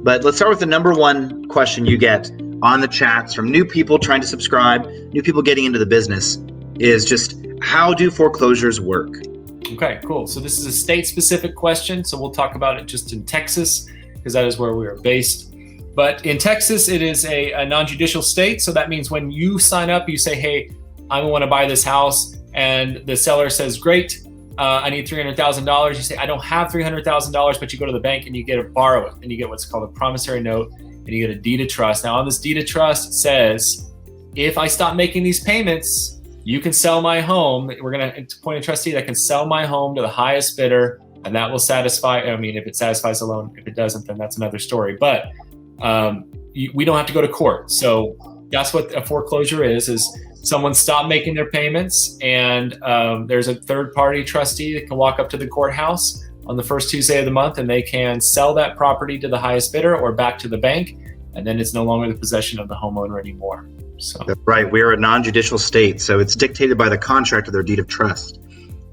But let's start with the number one question you get on the chats from new people trying to subscribe, new people getting into the business, is just how do foreclosures work? Okay, cool. So this is a state-specific question, so we'll talk about it just in Texas because that is where we are based. But in Texas, it is a non-judicial state, so that means when you sign up, you say, hey, I want to buy this house, and the seller says, great, I need $300,000. You say, I don't have $300,000, but you go to the bank and you get to borrow it, and you get what's called a promissory note, and you get a deed of trust. Now, on this deed of trust, it says, if I stop making these payments, you can sell my home. We're going to appoint a trustee that can sell my home to the highest bidder, and that will satisfy. I mean, if it satisfies the loan, if it doesn't, then that's another story. But we don't have to go to court. So that's what a foreclosure is someone stopped making their payments, and there's a third-party trustee that can walk up to the courthouse on the first Tuesday of the month, and they can sell that property to the highest bidder or back to the bank, and then it's no longer the possession of the homeowner anymore. So that's right. We are a non-judicial state, so it's dictated by the contract of their deed of trust.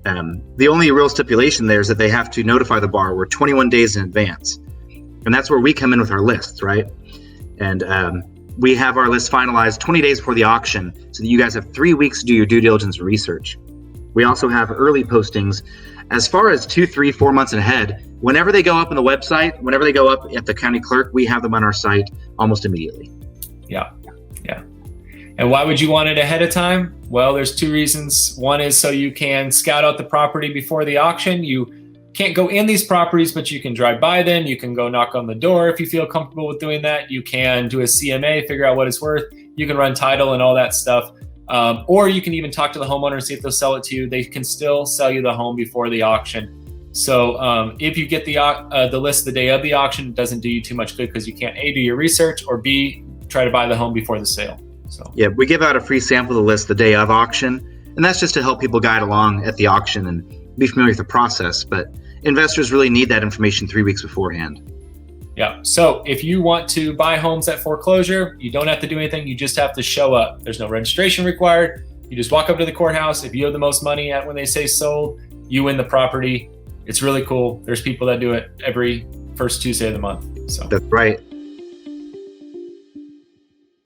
The only real stipulation there is that they have to notify the borrower 21 days in advance, and that's where we come in with our lists, right? And we have our list finalized 20 days before the auction so that you guys have 3 weeks to do your due diligence and research. We also have early postings as far as 2, 3, 4 months ahead. Whenever they go up on the website, whenever they go up at the county clerk, we have them on our site almost immediately. Yeah. And why would you want it ahead of time? Well, there's 2 reasons. One is so you can scout out the property before the auction. You can't go in these properties, but you can drive by them. You can go knock on the door if you feel comfortable with doing that. You can do a CMA, figure out what it's worth. You can run title and all that stuff. Or you can even talk to the homeowner and see if they'll sell it to you. They can still sell you the home before the auction. So if you get the list the day of the auction, it doesn't do you too much good because you can't A, do your research, or B, try to buy the home before the sale. So yeah, we give out a free sample of the list the day of auction, and that's just to help people guide along at the auction and be familiar with the process. But investors really need that information 3 weeks beforehand. Yeah. So if you want to buy homes at foreclosure, you don't have to do anything. You just have to show up. There's no registration required. You just walk up to the courthouse. If you owe the most money at when they say sold, you win the property. It's really cool. There's people that do it every first Tuesday of the month. So that's right.